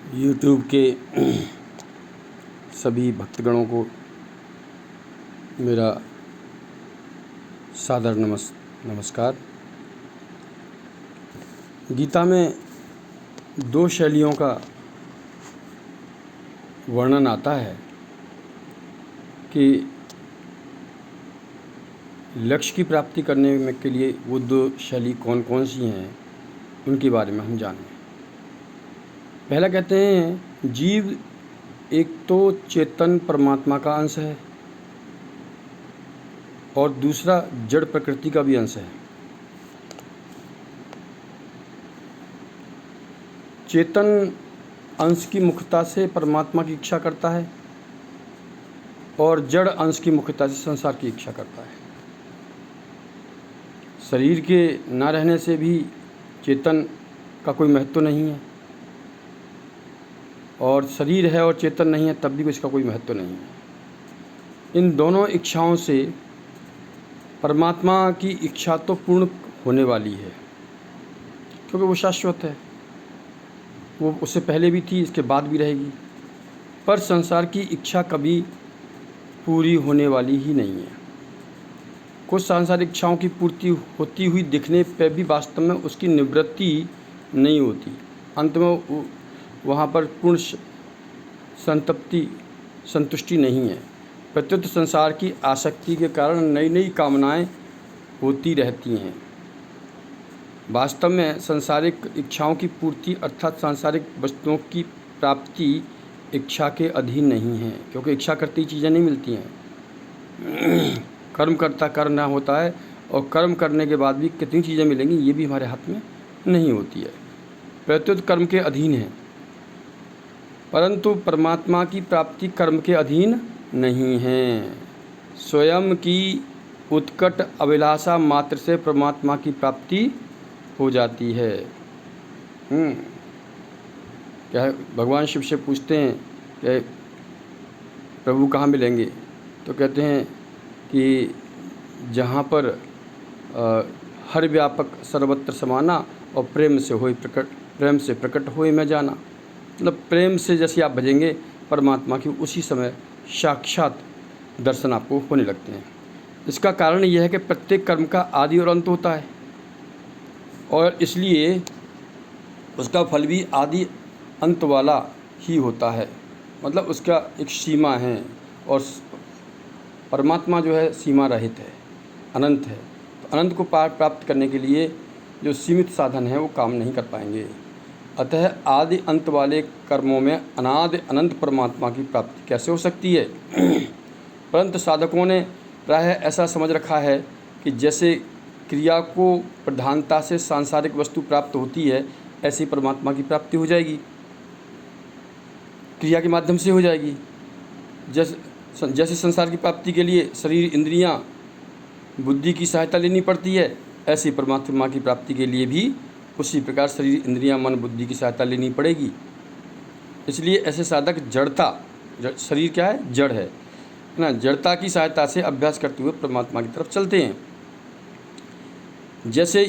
YouTube के सभी भक्तगणों को मेरा सादर नमस्कार। गीता में दो शैलियों का वर्णन आता है कि लक्ष्य की प्राप्ति करने में के लिए वो दो शैली कौन कौन सी हैं, उनके बारे में हम जानें। पहला कहते हैं, जीव एक तो चेतन परमात्मा का अंश है और दूसरा जड़ प्रकृति का भी अंश है। चेतन अंश की मुख्यता से परमात्मा की इच्छा करता है और जड़ अंश की मुख्यता से संसार की इच्छा करता है। शरीर के न रहने से भी चेतन का कोई महत्व नहीं है, और शरीर है और चेतन नहीं है तब भी इसका कोई महत्व नहीं है। इन दोनों इच्छाओं से परमात्मा की इच्छा तो पूर्ण होने वाली है, क्योंकि वो शाश्वत है। वो उससे पहले भी थी, इसके बाद भी रहेगी। पर संसार की इच्छा कभी पूरी होने वाली ही नहीं है। कुछ सांसारिक इच्छाओं की पूर्ति होती हुई दिखने पर भी वास्तव में उसकी निवृत्ति नहीं होती। अंत में वहाँ पर पूर्ण संतुष्टि नहीं है। प्रत्युत संसार की आसक्ति के कारण नई नई कामनाएं होती रहती हैं। वास्तव में सांसारिक इच्छाओं की पूर्ति अर्थात सांसारिक वस्तुओं की प्राप्ति इच्छा के अधीन नहीं है, क्योंकि इच्छा करती चीज़ें नहीं मिलती हैं। कर्म करता करना होता है, और कर्म करने के बाद भी कितनी चीज़ें मिलेंगी ये भी हमारे हाथ में नहीं होती है। प्रत्युत कर्म के अधीन है, परंतु परमात्मा की प्राप्ति कर्म के अधीन नहीं है। स्वयं की उत्कट अभिलाषा मात्र से परमात्मा की प्राप्ति हो जाती है। क्या है, भगवान शिव से पूछते हैं कि प्रभु कहाँ मिलेंगे, तो कहते हैं कि जहाँ पर हर व्यापक सर्वत्र समाना और प्रेम से प्रकट होए मैं जाना। मतलब प्रेम से जैसे आप भजेंगे परमात्मा की, उसी समय साक्षात दर्शन आपको होने लगते हैं। इसका कारण यह है कि प्रत्येक कर्म का आदि और अंत होता है, और इसलिए उसका फल भी आदि अंत वाला ही होता है। मतलब उसका एक सीमा है, और परमात्मा जो है सीमा रहित है, अनंत है। तो अनंत को प्राप्त करने के लिए जो सीमित साधन है वो काम नहीं कर पाएंगे। अतः आदि अंत वाले कर्मों में अनादि अनंत परमात्मा की प्राप्ति कैसे हो सकती है। परंतु साधकों ने प्रायः ऐसा समझ रखा है कि जैसे क्रिया को प्रधानता से सांसारिक वस्तु प्राप्त होती है, ऐसी परमात्मा की प्राप्ति हो जाएगी, क्रिया के माध्यम से हो जाएगी। जैसे संसार की प्राप्ति के लिए शरीर, इंद्रियां, बुद्धि की सहायता लेनी पड़ती है, ऐसी परमात्मा की प्राप्ति के लिए भी उसी प्रकार शरीर, इंद्रियां, मन, बुद्धि की सहायता लेनी पड़ेगी। इसलिए ऐसे साधक जड़ता, शरीर क्या है, जड़ है ना, जड़ता की सहायता से अभ्यास करते हुए परमात्मा की तरफ चलते हैं। जैसे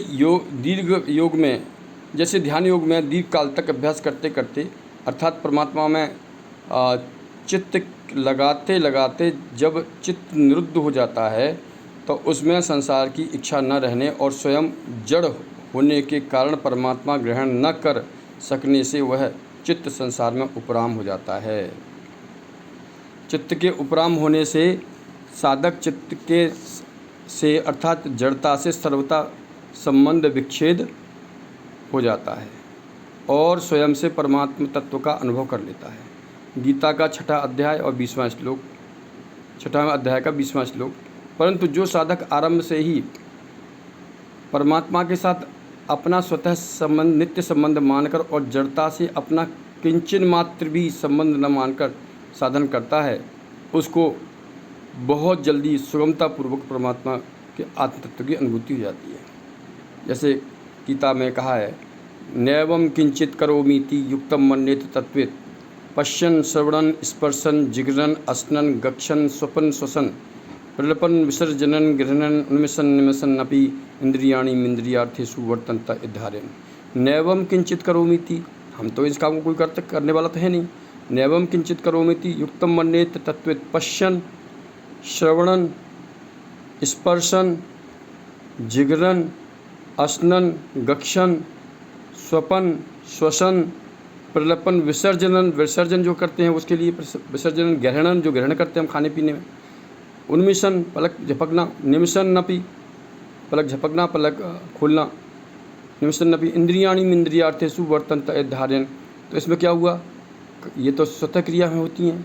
ध्यान योग में दीर्घ काल तक अभ्यास करते करते अर्थात परमात्मा में चित्त लगाते लगाते जब चित्त निरुद्ध हो जाता है, तो उसमें संसार की इच्छा न रहने और स्वयं जड़ होने के कारण परमात्मा ग्रहण न कर सकने से वह चित्त संसार में उपराम हो जाता है। चित्त के उपराम होने से साधक चित्त के से अर्थात जड़ता से सर्वथा संबंध विच्छेद हो जाता है और स्वयं से परमात्म तत्व का अनुभव कर लेता है। गीता का 6वां अध्याय और 20वां श्लोक, 6वां अध्याय का 20वां श्लोक। परंतु जो साधक आरंभ से ही परमात्मा के साथ अपना स्वतः संबंध, नित्य संबंध मानकर और जड़ता से अपना किंचन मात्र भी संबंध न मानकर साधन करता है, उसको बहुत जल्दी सुगमतापूर्वक परमात्मा के आत्म तत्व की अनुभूति हो जाती है। जैसे गीता में कहा है, नैवं किंचित करोमीति युक्तम मन्येत तत्वेत पश्यन् श्रवणन् स्पर्शन् जिघ्रन् अस्नन् गच्छन् स्वपन् श्वसन् प्रलपन् विसर्जनन् गृह्णन् उन्मिषन् निमिषन्नपि इंद्रियाणि मिन्द्रियार्थेषु वर्तन्त इद्धारेण। नैवं किंचित करोमीति, हम तो इस काम को कोई करने वाला तो है नहीं। नैवम किंचित करोमिति युक्तम मन्येत तत्वित् पश्यन् श्रवणन स्पर्शन जिगरन असनन गक्षन स्वपन श्वसन प्रलपन विसर्जन जो करते हैं उसके लिए विसर्जन, ग्रहणन जो ग्रहण करते हैं हम खाने पीने में, उन्मिशन पलक झपकना, निमिशन नपि पलक झपकना पलक खोलना, निमिशन नपि इंद्रियाणि इंद्रियार्थेषु वर्तन्त धारयन्। तो इसमें क्या हुआ, ये तो स्वतः क्रिया में होती हैं,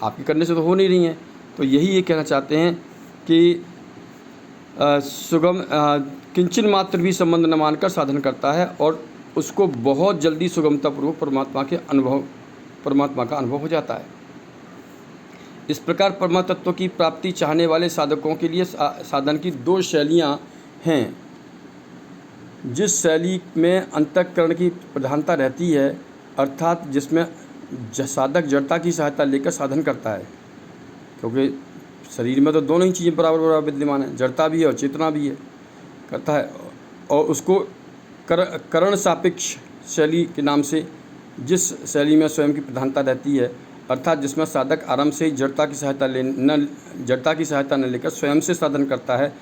आपके करने से तो हो नहीं रही हैं। तो यही ये कहना चाहते हैं कि सुगम किंचन मात्र भी संबंध न मानकर साधन करता है और उसको बहुत जल्दी सुगमतापूर्वक परमात्मा का अनुभव हो जाता है। इस प्रकार परमात्म तत्व की प्राप्ति चाहने वाले साधकों के लिए साधन की दो शैलियाँ हैं। जिस शैली में अंतःकरण की प्रधानता रहती है, अर्थात जिसमें साधक जड़ता की सहायता लेकर साधन करता है, क्योंकि शरीर में तो दोनों ही चीज़ें बराबर विद्यमान है, जड़ता भी है और चेतना भी है, करता है। और उसको करण सापेक्ष शैली के नाम से, जिस शैली में स्वयं की प्रधानता रहती है, अर्थात जिसमें साधक आरंभ से ही जड़ता की सहायता न लेकर स्वयं से साधन करता है,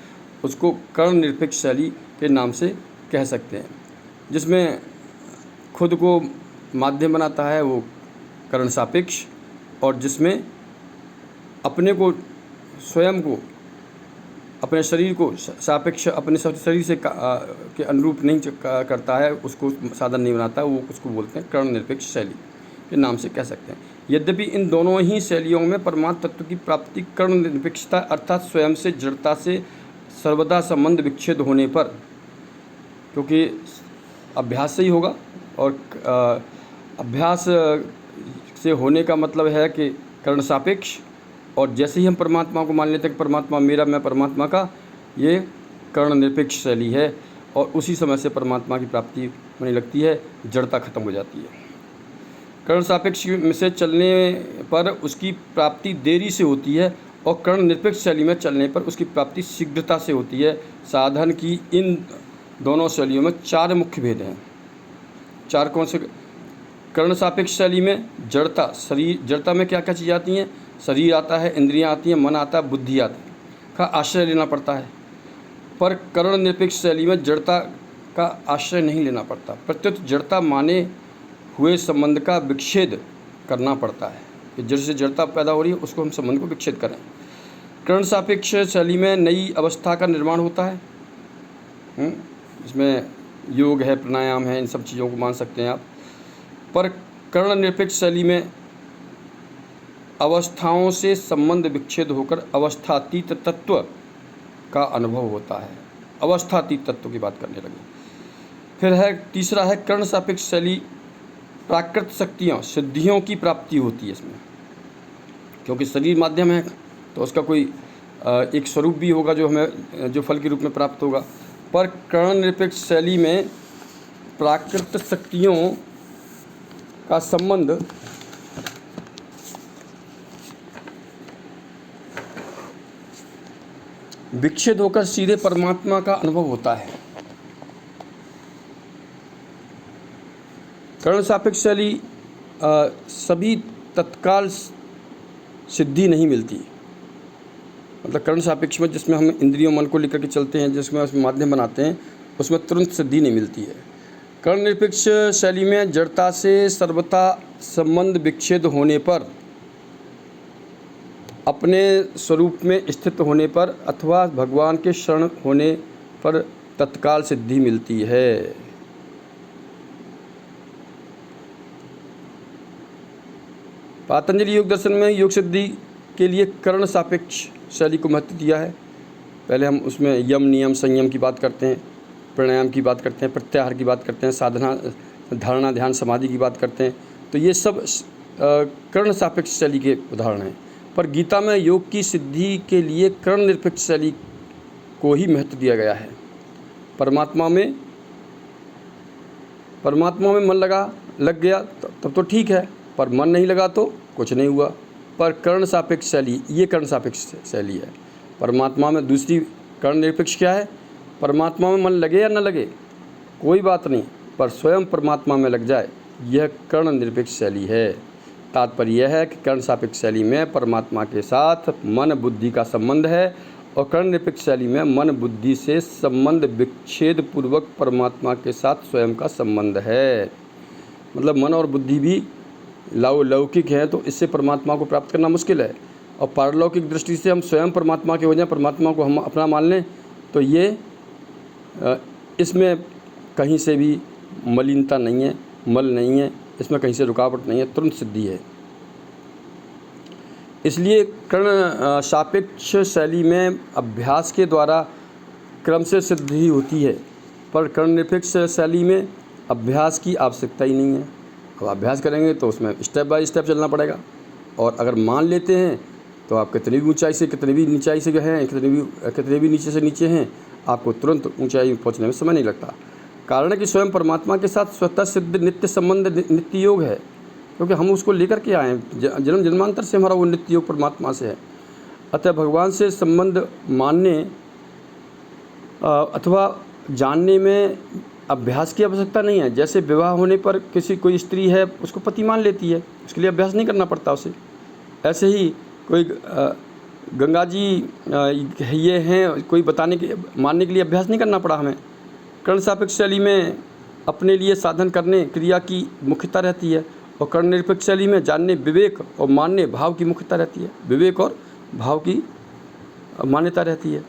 उसको करण निरपेक्ष शैली के नाम से कह सकते हैं। जिसमें खुद को माध्यम बनाता है वो करण सापेक्ष, और जिसमें अपने को स्वयं को अपने शरीर को सापेक्ष अपने शरीर से के अनुरूप नहीं करता है, उसको साधन नहीं बनाता, वो उसको बोलते हैं कर्ण निरपेक्ष शैली के नाम से कह सकते हैं। यद्यपि इन दोनों ही शैलियों में परमात्म तत्व की प्राप्ति कर्ण निरपेक्षता अर्थात स्वयं से जड़ता से सर्वदा संबंध विच्छेद होने पर, क्योंकि अभ्यास से ही होगा, और अभ्यास से होने का मतलब है कि कर्ण सापेक्ष, और जैसे ही हम परमात्मा को मान लेते हैं कि परमात्मा मेरा, मैं परमात्मा का, ये कर्ण निरपेक्ष शैली है, और उसी समय से परमात्मा की प्राप्ति होने लगती है, जड़ता खत्म हो जाती है। कर्ण सापेक्ष में से चलने पर उसकी प्राप्ति देरी से होती है, और कर्ण निरपेक्ष शैली में चलने पर उसकी प्राप्ति शीघ्रता से होती है। साधन की इन दोनों शैलियों में 4 मुख्य भेद हैं। 4 कौन से? कर्ण सापेक्ष शैली में जड़ता, शरीर, जड़ता में क्या क्या चीज़ आती हैं? शरीर आता है, इंद्रियां आती हैं, मन आता है, बुद्धि आती है, का आश्रय लेना पड़ता है। पर कर्ण निरपेक्ष शैली में जड़ता का आश्रय नहीं लेना पड़ता, प्रत्युत जड़ता माने हुए संबंध का विच्छेद करना पड़ता है कि जैसे जड़ता पैदा हो रही है उसको हम संबंध को विच्छेद करें। कर्ण सापेक्ष शैली में नई अवस्था का निर्माण होता है। इसमें योग है, प्राणायाम है, इन सब चीज़ों को मान सकते हैं आप। पर कर्ण निरपेक्ष शैली में अवस्थाओं से संबंध विच्छेद होकर अवस्थातीत तत्व का अनुभव होता है। अवस्थातीत तत्व की बात करने लगे। फिर है तीसरा है कर्ण सापेक्ष शैली, प्राकृत शक्तियों, सिद्धियों की प्राप्ति होती है इसमें, क्योंकि शरीर माध्यम है तो उसका कोई एक स्वरूप भी होगा जो हमें जो फल के रूप में प्राप्त होगा। पर कर्ण निरपेक्ष शैली में प्राकृत शक्तियों का संबंध विच्छेद होकर सीधे परमात्मा का अनुभव होता है। कर्ण सापेक्ष शैली सभी तत्काल सिद्धि नहीं मिलती। मतलब कर्ण सापेक्ष में जिसमें हम इंद्रियों मन को लेकर के चलते हैं, जिसमें उसमें माध्यम बनाते हैं, उसमें तुरंत सिद्धि नहीं मिलती है। कर्ण निरपेक्ष शैली में जड़ता से सर्वथा संबंध विच्छेद होने पर, अपने स्वरूप में स्थित होने पर अथवा भगवान के शरण होने पर तत्काल सिद्धि मिलती है। पातंजलि योग दर्शन में योग सिद्धि के लिए कर्ण सापेक्ष शैली को महत्व दिया है। पहले हम उसमें यम नियम संयम की बात करते हैं, प्राणायाम की बात करते हैं, प्रत्याहार की बात करते हैं, साधना धारणा ध्यान समाधि की बात करते हैं। तो ये सब कर्ण सापेक्ष शैली के उदाहरण हैं। पर गीता में योग की सिद्धि के लिए कर्ण निरपेक्ष शैली को ही महत्व दिया गया है। परमात्मा में मन लग गया तब तो ठीक है, पर मन नहीं लगा तो कुछ नहीं हुआ। पर कर्ण सापेक्ष शैली, ये कर्ण सापेक्ष शैली है। परमात्मा में दूसरी कर्ण निरपेक्ष क्या है? परमात्मा में मन लगे या न लगे कोई बात नहीं, पर स्वयं परमात्मा में लग जाए यह कर्ण निरपेक्ष शैली है। तात्पर्य यह है कि कर्ण सापेक्ष शैली में परमात्मा के साथ मन बुद्धि का संबंध है और कर्ण निरपेक्ष शैली में मन बुद्धि से संबंध विच्छेद पूर्वक परमात्मा के साथ स्वयं का संबंध है। मतलब मन और बुद्धि भी लौकिक है, तो इससे परमात्मा को प्राप्त करना मुश्किल है। और पारलौकिक दृष्टि से हम स्वयं परमात्मा के हो जाएं, परमात्मा को हम अपना मान लें, तो ये इसमें कहीं से भी मलिनता नहीं है, मल नहीं है, इसमें कहीं से रुकावट नहीं है, तुरंत सिद्धि है। इसलिए कर्ण सापेक्ष शैली में अभ्यास के द्वारा क्रम से सिद्धि होती है, पर कर्ण निरपेक्ष शैली में अभ्यास की आवश्यकता ही नहीं है। अब अभ्यास करेंगे तो उसमें स्टेप बाय स्टेप चलना पड़ेगा, और अगर मान लेते हैं तो आप कितनी भी ऊंचाई से कितनी भी नीचाई से हैं, कितने भी नीचे से नीचे हैं, आपको तुरंत ऊंचाई पहुंचने में समय नहीं लगता। कारण है कि स्वयं परमात्मा के साथ स्वतः सिद्ध नित्य संबंध नित्य योग है, क्योंकि हम उसको लेकर के आए हैं। जन्म जन्मांतर से हमारा वो नित्य योग परमात्मा से है। अतः भगवान से संबंध मानने अथवा जानने में अभ्यास की आवश्यकता नहीं है। जैसे विवाह होने पर कोई स्त्री है, उसको पति मान लेती है, उसके लिए अभ्यास नहीं करना पड़ता उसे। ऐसे ही कोई गंगा जी ये हैं, कोई मानने के लिए अभ्यास नहीं करना पड़ा हमें। कर्ण सापेक्ष शैली में अपने लिए साधन करने क्रिया की मुख्यता रहती है, और कर्ण निरपेक्ष शैली में जानने विवेक और मानने भाव की मुख्यता रहती है। विवेक और भाव की मान्यता रहती है।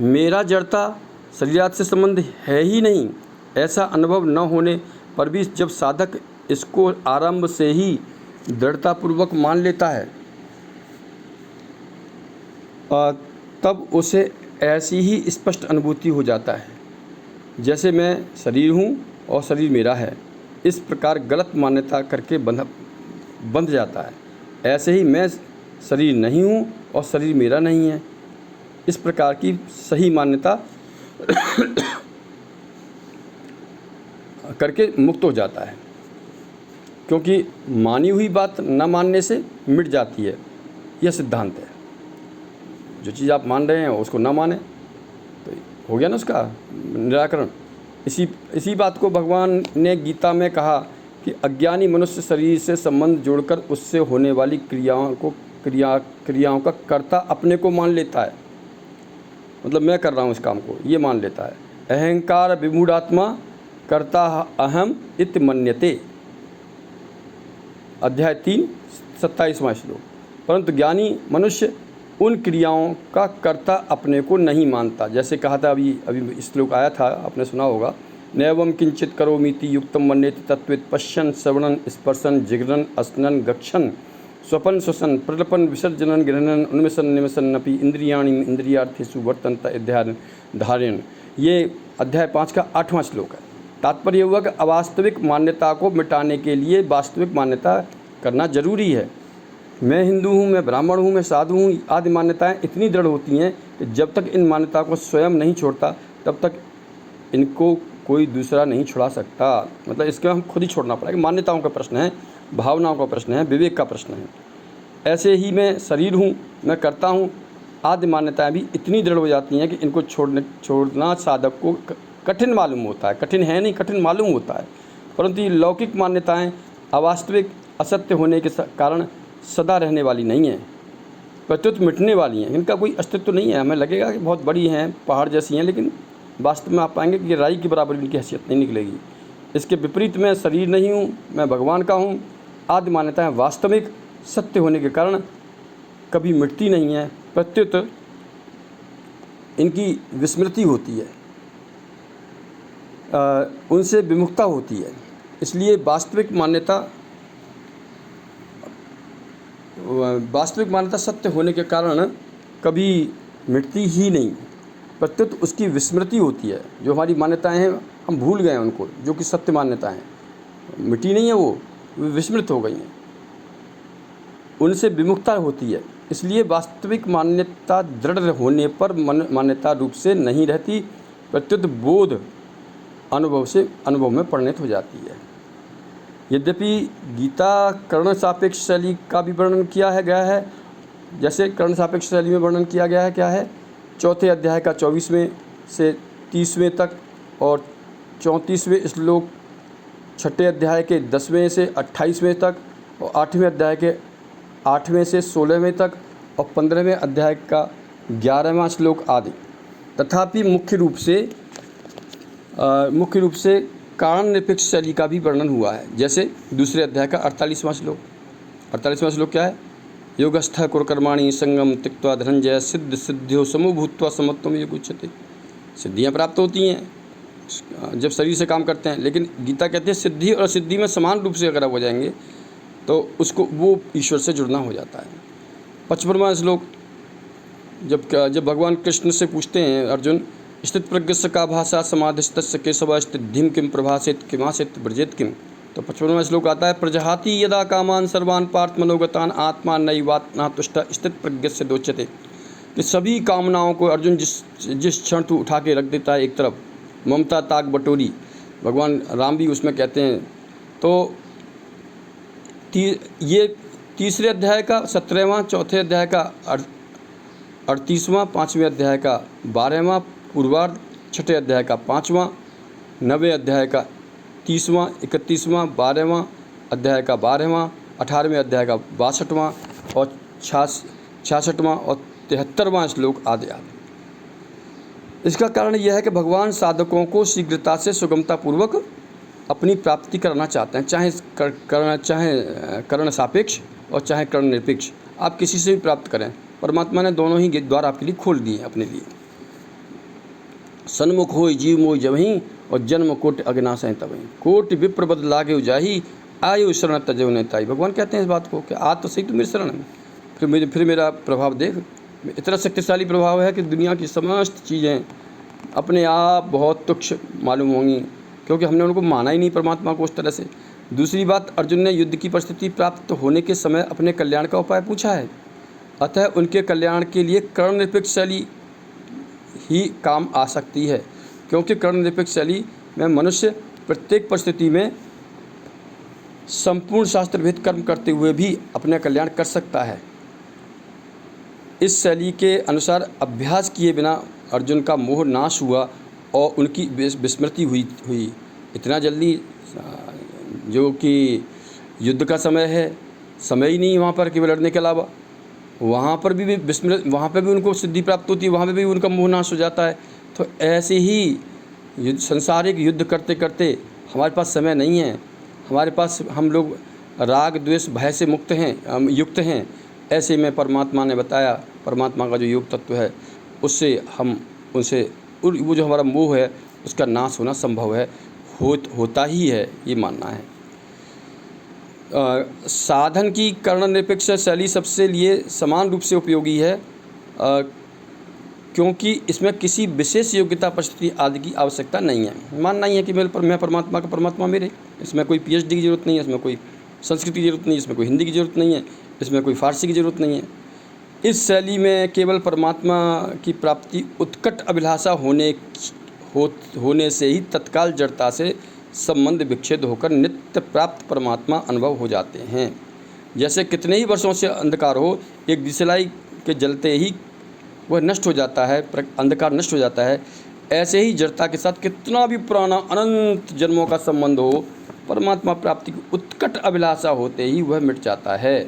मेरा जड़ता शरीरात से संबंध है ही नहीं, ऐसा अनुभव न होने पर भी जब साधक इसको आरंभ से ही दृढ़तापूर्वक मान लेता है, तब उसे ऐसी ही स्पष्ट अनुभूति हो जाता है जैसे मैं शरीर हूँ और शरीर मेरा है। इस प्रकार गलत मान्यता करके बंध जाता है। ऐसे ही मैं शरीर नहीं हूँ और शरीर मेरा नहीं है, इस प्रकार की सही मान्यता करके मुक्त हो जाता है, क्योंकि मानी हुई बात न मानने से मिट जाती है। यह सिद्धांत है। जो चीज़ आप मान रहे हैं उसको ना माने तो हो गया ना उसका निराकरण। इसी बात को भगवान ने गीता में कहा कि अज्ञानी मनुष्य शरीर से संबंध जोड़कर उससे होने वाली क्रियाओं का कर्ता अपने को मान लेता है। मतलब मैं कर रहा हूँ इस काम को, ये मान लेता है। अहंकार विमूढ़ात्मा कर्ता अहम इति मन्यते, अध्याय 3 27वां श्लोक। परंतु ज्ञानी मनुष्य उन क्रियाओं का कर्ता अपने को नहीं मानता। जैसे कहा था अभी श्लोक आया था, आपने सुना होगा, नैवं किंचित करोमीति युक्तम मन्येति तत्वित् पश्यन् श्रवणन् स्पर्शन् जिघ्रन् अस्नन् गच्छन् स्वपन श्वसन प्रलपन विसर्जनन ग्रहणन उन्मिषन निमिषन्नपि इंद्रियाणि इंद्रियार्थेषु वर्तन्त धारयन्। ये अध्याय 5 का 8वां श्लोक है। तात्पर्य हुआ कि अवास्तविक मान्यता को मिटाने के लिए वास्तविक मान्यता करना जरूरी है। मैं हिंदू हूँ, मैं ब्राह्मण हूँ, मैं साधु हूँ आदि मान्यताएं इतनी दृढ़ होती हैं कि जब तक इन मान्यता को स्वयं नहीं छोड़ता तब तक इनको कोई दूसरा नहीं छुड़ा सकता। मतलब इसके हम खुद ही छोड़ना पड़ेगा। मान्यताओं का प्रश्न है, भावनाओं का प्रश्न है, विवेक का प्रश्न है। ऐसे ही मैं शरीर हूँ, मैं करता हूँ आदि मान्यताएं भी इतनी दृढ़ हो जाती हैं कि इनको छोड़ना साधक को कठिन मालूम होता है। कठिन है नहीं, कठिन मालूम होता है। परंतु ये लौकिक मान्यताएं अवास्तविक असत्य होने के कारण सदा रहने वाली नहीं है, प्रत्युत मिटने वाली हैं। इनका कोई अस्तित्व नहीं है। हमें लगेगा कि बहुत बड़ी हैं, पहाड़ जैसी हैं, लेकिन वास्तव में आप पाएंगे कि राई की बराबर इनकी हैसियत नहीं निकलेगी। इसके विपरीत मैं शरीर नहीं हूँ, मैं भगवान का हूँ आदि मान्यताएं वास्तविक सत्य होने के कारण कभी मिटती नहीं है, प्रत्युत इनकी विस्मृति होती है, उनसे विमुखता होती है। इसलिए वास्तविक मान्यता सत्य होने के कारण कभी मिटती ही नहीं, प्रत्युत उसकी विस्मृति होती है। जो हमारी मान्यताएं हैं हम भूल गए उनको, जो कि सत्य मान्यताएं मिटी नहीं है, वो विस्मृत हो गई हैं, उनसे विमुखता होती है। इसलिए वास्तविक मान्यता दृढ़ होने पर मान्यता रूप से नहीं रहती, प्रत्युत बोध अनुभव में परिणत हो जाती है। यद्यपि गीता कर्ण सापेक्ष शैली का भी वर्णन किया गया है। जैसे कर्ण सापेक्ष शैली में वर्णन किया गया है क्या है, 4 अध्याय का 24वें से 30वें तक और 34वें श्लोक छठे अध्याय के 10वें से 28वें तक, और 8वें अध्याय के 8वें से 16वें तक, और 15वें अध्याय का 11वां श्लोक आदि। तथापि मुख्य रूप से कारण निरपेक्ष शैली का भी वर्णन हुआ है। जैसे दूसरे अध्याय का 48वां श्लोक क्या है? योगस्थ कुरकर्माणि संगम त्यक्त्वा धनंजय सिद्ध सिद्ध्यो समो भूत्वा समत्वम योग उच्यते। सिद्धियाँ प्राप्त होती हैं जब शरीर से काम करते हैं, लेकिन गीता कहते हैं सिद्धि और सिद्धि में समान रूप से अगर आप हो जाएंगे तो उसको वो ईश्वर से जुड़ना हो जाता है। 55वां श्लोक, जब भगवान कृष्ण से पूछते हैं अर्जुन, स्थित प्रज्ञस्य का भाषा समाधिस्तस्य केशव स्थितिम किम प्रभासित किमासित ब्रजेत किम, तो 55वां श्लोक आता है, प्रजहाति यदा कामान सर्वान पार्थ मनोगतान आत्मा नैवात्मा तुष्ट स्थित प्रज्ञस्य दोच्यते। कि सभी कामनाओं को अर्जुन जिस क्षण तू उठा के रख देता है एक तरफ, ममता ताक बटोरी, भगवान राम भी उसमें कहते हैं। तो ये तीसरे अध्याय का 17वां, चौथे अध्याय का 38वां, 5वें अध्याय का 12वां पूर्वार्ध, छठे अध्याय का 5वां, 9वें अध्याय का 30वां, 31वां, 12वां अध्याय का 12वां, 18वें अध्याय का 62वां और 66वां और 73वां श्लोक आदि आदि। इसका कारण यह है कि भगवान साधकों को शीघ्रता से सुगमतापूर्वक अपनी प्राप्ति कराना चाहते हैं, चाहे कर्ण सापेक्ष और चाहे कर्ण निरपेक्ष। आप किसी से भी प्राप्त करें, परमात्मा ने दोनों ही द्वार आपके लिए खोल दिए अपने लिए। सन्मुख होय जीव मोय जबहि और जन्म कोटि अज्ञानाशय तबहि, कोटि विप्र बद लागे उजाही आयु शरण तजो नेताई। भगवान कहते हैं इस बात को कि आ तो सही तो मेरे शरण में, फिर मेरा प्रभाव देख। इतना शक्तिशाली प्रभाव है कि दुनिया की समस्त चीज़ें अपने आप बहुत तुच्छ मालूम होंगी, क्योंकि हमने उनको माना ही नहीं परमात्मा को उस तरह से। दूसरी बात, अर्जुन ने युद्ध की परिस्थिति प्राप्त होने के समय अपने कल्याण का उपाय पूछा है, अतः उनके कल्याण के लिए कर्ण निरपेक्ष शैली ही काम आ सकती है, क्योंकि कर्ण निरपेक्ष शैली में मनुष्य प्रत्येक परिस्थिति में संपूर्ण शास्त्रविहित कर्म करते हुए भी अपना कल्याण कर सकता है। इस शैली के अनुसार अभ्यास किए बिना अर्जुन का मोह नाश हुआ और उनकी विस्मृति हुई इतना जल्दी, जो कि युद्ध का समय है, समय ही नहीं वहाँ पर केवल लड़ने के अलावा। वहाँ पर भी वहाँ पर भी उनको सिद्धि प्राप्त होती है, वहाँ पर भी उनका मोह नाश हो जाता है। तो ऐसे ही संसारिक युद्ध करते करते हमारे पास समय नहीं है, हमारे पास हम लोग राग द्वेष भय से युक्त हैं। ऐसे में परमात्मा ने बताया, परमात्मा का जो योग तत्व है उससे वो जो हमारा मोह है उसका नाश होना संभव है, होता ही है, ये मानना है। साधन की कर्ण निरपेक्ष शैली सबसे लिए समान रूप से उपयोगी है, क्योंकि इसमें किसी विशेष योग्यता परिस्थिति आदि की आवश्यकता नहीं है। मानना ही है कि मैं परमात्मा का परमात्मा मेरे, इसमें कोई PhD की ज़रूरत नहीं है, इसमें कोई संस्कृत की ज़रूरत नहीं है, इसमें कोई हिंदी की ज़रूरत नहीं है, इसमें कोई फारसी की ज़रूरत नहीं है। इस शैली में केवल परमात्मा की प्राप्ति उत्कट अभिलाषा होने से ही तत्काल जड़ता से संबंध विच्छेद होकर नित्य प्राप्त परमात्मा अनुभव हो जाते हैं। जैसे कितने ही वर्षों से अंधकार हो, एक दिशलाई के जलते ही वह नष्ट हो जाता है, अंधकार नष्ट हो जाता है, ऐसे ही जड़ता के साथ कितना भी पुराना अनंत जन्मों का संबंध हो, परमात्मा प्राप्ति की उत्कट अभिलाषा होते ही वह मिट जाता है।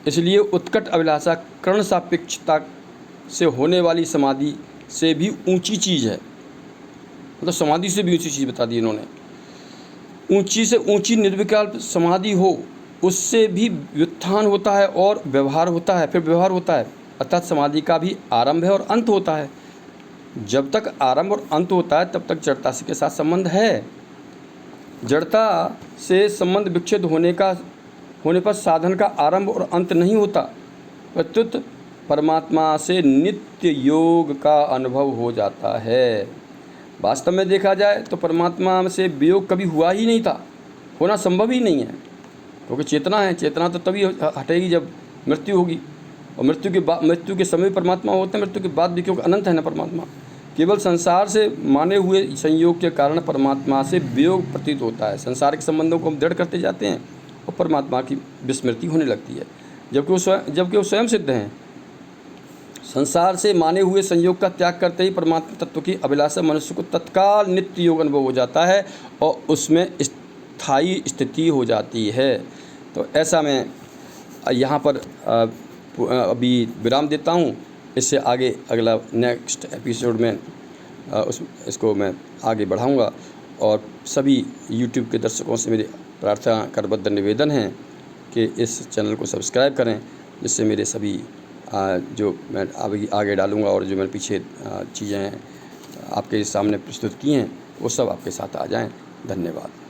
इसलिए उत्कट अभिलाषा कर्ण सापेक्षता से होने वाली समाधि से भी ऊंची चीज़ है। मतलब समाधि से भी ऊंची चीज़ बता दी इन्होंने। ऊंची से ऊंची निर्विकल्प समाधि हो, उससे भी व्युत्थान होता है और व्यवहार होता है, फिर व्यवहार होता है। अर्थात समाधि का भी आरंभ है और अंत होता है। जब तक आरंभ और अंत होता है तब तक जड़ता के साथ संबंध है। जड़ता से संबंध विच्छेद होने पर साधन का आरंभ और अंत नहीं होता, प्रत्युत परमात्मा से नित्य योग का अनुभव हो जाता है। वास्तव में देखा जाए तो परमात्मा से वियोग कभी हुआ ही नहीं था, होना संभव ही नहीं है, क्योंकि चेतना है। चेतना तो तभी हटेगी जब मृत्यु होगी, और मृत्यु के समय परमात्मा होते हैं, मृत्यु के बाद भी, क्योंकि अनंत है ना परमात्मा। केवल संसार से माने हुए संयोग के कारण परमात्मा से वियोग प्रतीत होता है। संसारिक संबंधों को हम दृढ़ करते जाते हैं और परमात्मा की विस्मृति होने लगती है, जबकि वो स्वयं सिद्ध हैं। संसार से माने हुए संयोग का त्याग करते ही परमात्मा तत्व की अभिलाषा मनुष्य को तत्काल नित्य योग अनुभव हो जाता है और उसमें अस्थायी स्थिति हो जाती है। तो ऐसा मैं यहाँ पर अभी विराम देता हूँ। इससे आगे अगला नेक्स्ट एपिसोड में इसको मैं आगे बढ़ाऊँगा। और सभी यूट्यूब के दर्शकों से मेरी प्रार्थना करबद्ध निवेदन है कि इस चैनल को सब्सक्राइब करें, जिससे मेरे सभी जो मैं आगे डालूँगा और जो मैं पीछे चीज़ें आपके सामने प्रस्तुत की हैं वो सब आपके साथ आ जाएं। धन्यवाद।